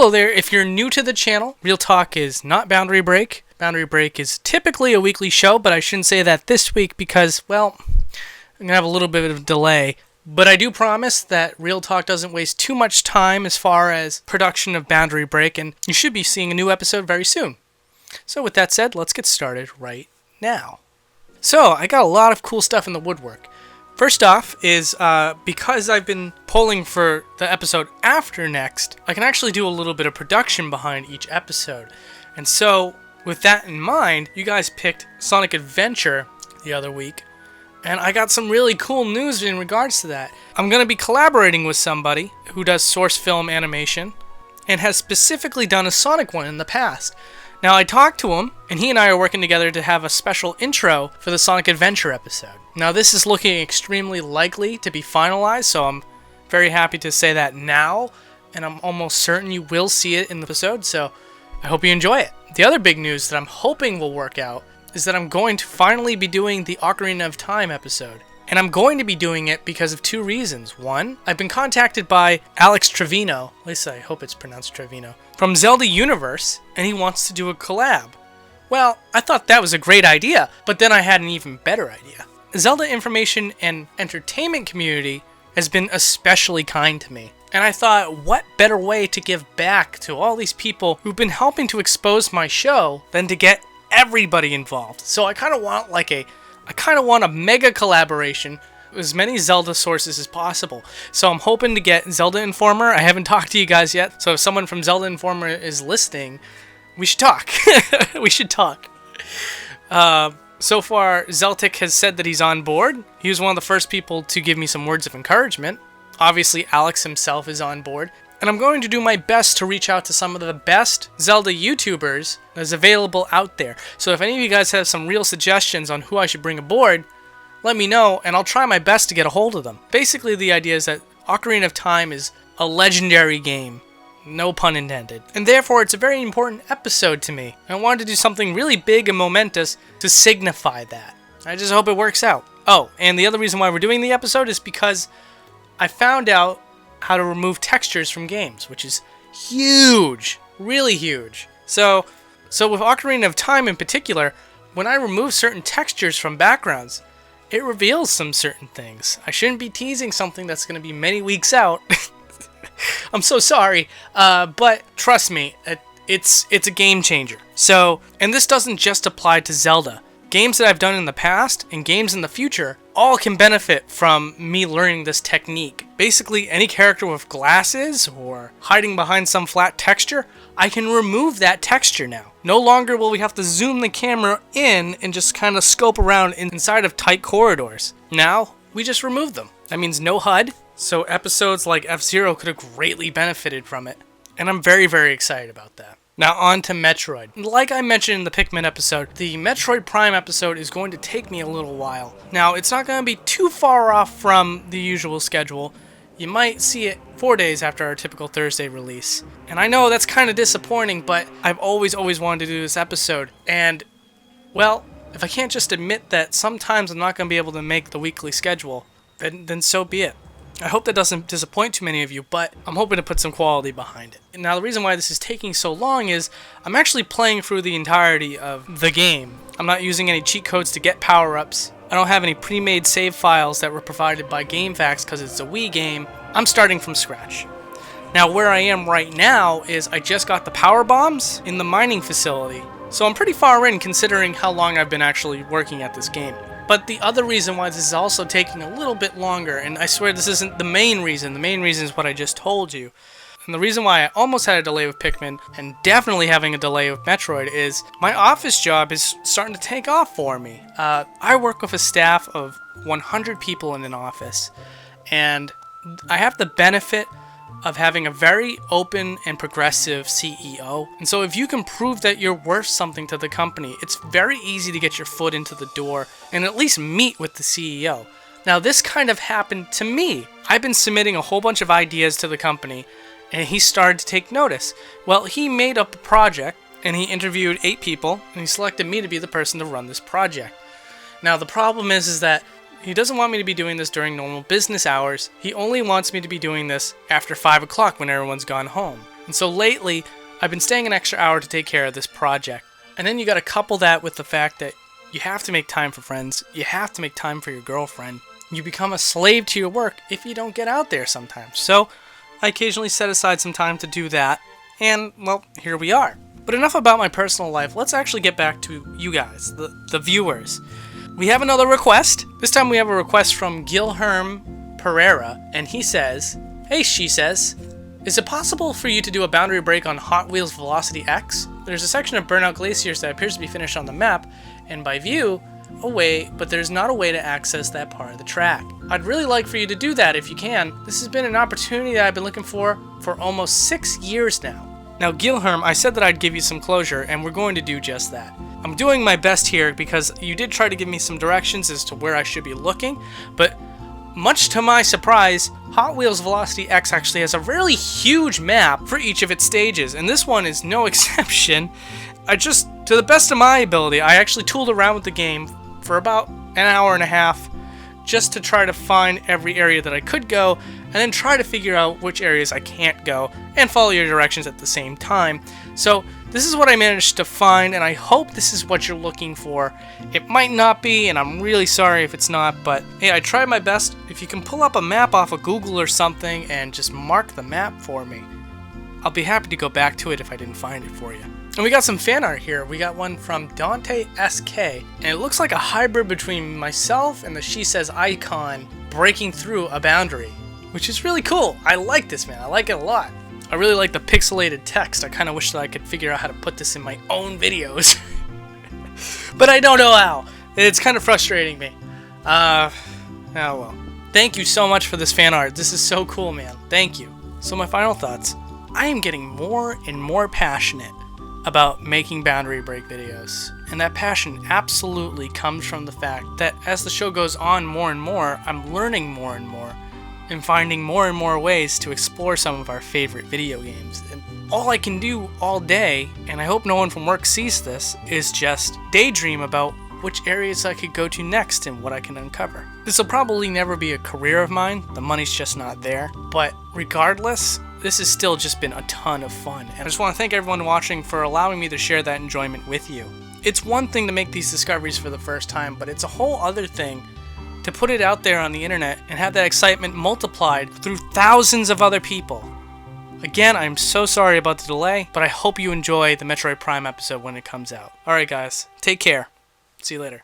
Hello there, if you're new to the channel, Real Talk is not Boundary Break. Boundary Break is typically a weekly show, but I shouldn't say that this week because, well, I'm going to have a little bit of a delay. But I do promise that Real Talk doesn't waste too much time as far as production of Boundary Break, and you should be seeing a new episode very soon. So with that said, let's get started right now. So, I got a lot of cool stuff in the woodwork. First off is, because I've been polling for the episode after next, I can actually do a little bit of production behind each episode. And so, with that in mind, you guys picked Sonic Adventure the other week, and I got some really cool news in regards to that. I'm going to be collaborating with somebody who does source film animation, and has specifically done a Sonic one in the past. Now, I talked to him, and he and I are working together to have a special intro for the Sonic Adventure episode. Now, this is looking extremely likely to be finalized, so I'm very happy to say that now, and I'm almost certain you will see it in the episode, so I hope you enjoy it. The other big news that I'm hoping will work out is that I'm going to finally be doing the Ocarina of Time episode. And I'm going to be doing it because of two reasons. One, I've been contacted by Alex Trevino, at least I hope it's pronounced Trevino, from Zelda Universe, and he wants to do a collab. Well, I thought that was a great idea, but then I had an even better idea. The Zelda information and entertainment community has been especially kind to me. And I thought, what better way to give back to all these people who've been helping to expose my show than to get everybody involved. So I kind of want a mega collaboration with as many Zelda sources as possible. So I'm hoping to get Zelda Informer. I haven't talked to you guys yet, so if someone from Zelda Informer is listening, we should talk. We should talk. So far, Zeltic has said that he's on board. He was one of the first people to give me some words of encouragement. Obviously, Alex himself is on board. And I'm going to do my best to reach out to some of the best Zelda YouTubers that's available out there. So if any of you guys have some real suggestions on who I should bring aboard, let me know, and I'll try my best to get a hold of them. Basically, the idea is that Ocarina of Time is a legendary game. No pun intended. And therefore, it's a very important episode to me. I wanted to do something really big and momentous to signify that. I just hope it works out. Oh, and the other reason why we're doing the episode is because I found out how to remove textures from games, which is huge, really huge. So with Ocarina of Time in particular, when I remove certain textures from backgrounds, it reveals some certain things. I shouldn't be teasing something that's going to be many weeks out. I'm so sorry, but trust me, it's a game changer. So, and this doesn't just apply to Zelda. Games that I've done in the past and games in the future all can benefit from me learning this technique. Basically, any character with glasses or hiding behind some flat texture, I can remove that texture now. No longer will we have to zoom the camera in and just kind of scope around inside of tight corridors. Now, we just remove them. That means no HUD, so episodes like F-Zero could have greatly benefited from it. And I'm very, very excited about that. Now on to Metroid. Like I mentioned in the Pikmin episode, the Metroid Prime episode is going to take me a little while. Now, it's not going to be too far off from the usual schedule. You might see it 4 days after our typical Thursday release. And I know that's kind of disappointing, but I've always wanted to do this episode. And, well, if I can't just admit that sometimes I'm not going to be able to make the weekly schedule, then so be it. I hope that doesn't disappoint too many of you, but I'm hoping to put some quality behind it. Now, the reason why this is taking so long is I'm actually playing through the entirety of the game. I'm not using any cheat codes to get power-ups. I don't have any pre-made save files that were provided by GameFAQs because it's a Wii game. I'm starting from scratch. Now, where I am right now is I just got the power bombs in the mining facility. So I'm pretty far in considering how long I've been actually working at this game. But the other reason why this is also taking a little bit longer, and I swear this isn't the main reason is what I just told you. And the reason why I almost had a delay with Pikmin, and definitely having a delay with Metroid, is my office job is starting to take off for me. I work with a staff of 100 people in an office, and I have the benefit of having a very open and progressive CEO. And so if you can prove that you're worth something to the company, it's very easy to get your foot into the door and at least meet with the CEO. Now, this kind of happened to me. I've been submitting a whole bunch of ideas to the company, and he started to take notice. Well, he made up a project, and he interviewed 8 people, and he selected me to be the person to run this project. Now, the problem is that he doesn't want me to be doing this during normal business hours. He only wants me to be doing this after 5 o'clock when everyone's gone home. And so lately, I've been staying an extra hour to take care of this project. And then you gotta couple that with the fact that you have to make time for friends, you have to make time for your girlfriend. You become a slave to your work if you don't get out there sometimes. So I occasionally set aside some time to do that, and well, here we are. But enough about my personal life, let's actually get back to you guys, the viewers. We have another request. This time we have a request from Gilherm Pereira, and he says, "Hey, she says, is it possible for you to do a boundary break on Hot Wheels Velocity X? There's a section of Burnout Glaciers that appears to be finished on the map, and by view, but there's not a way to access that part of the track. I'd really like for you to do that if you can. This has been an opportunity that I've been looking for almost 6 years now." Now, Gilherm, I said that I'd give you some closure, and we're going to do just that. I'm doing my best here because you did try to give me some directions as to where I should be looking, but much to my surprise, Hot Wheels Velocity X actually has a really huge map for each of its stages, and this one is no exception. To the best of my ability, I actually tooled around with the game for about an hour and a half just to try to find every area that I could go, and then try to figure out which areas I can't go, and follow your directions at the same time. So this is what I managed to find, and I hope this is what you're looking for. It might not be, and I'm really sorry if it's not, but hey, I tried my best. If you can pull up a map off of Google or something and just mark the map for me, I'll be happy to go back to it if I didn't find it for you. And we got some fan art here. We got one from Dante SK, and it looks like a hybrid between myself and the She Says icon breaking through a boundary, which is really cool. I like this, man. I like it a lot. I really like the pixelated text. I kind of wish that I could figure out how to put this in my own videos. But I don't know how. It's kind of frustrating me. Oh well. Thank you so much for this fan art. This is so cool, man. Thank you. So my final thoughts. I am getting more and more passionate about making boundary break videos. And that passion absolutely comes from the fact that as the show goes on more and more, I'm learning more and more, and finding more and more ways to explore some of our favorite video games. And all I can do all day, and I hope no one from work sees this, is just daydream about which areas I could go to next and what I can uncover. This will probably never be a career of mine, the money's just not there, but regardless, this has still just been a ton of fun, and I just want to thank everyone watching for allowing me to share that enjoyment with you. It's one thing to make these discoveries for the first time, but it's a whole other thing to put it out there on the internet and have that excitement multiplied through thousands of other people. Again, I'm so sorry about the delay, but I hope you enjoy the Metroid Prime episode when it comes out. Alright guys, take care. See you later.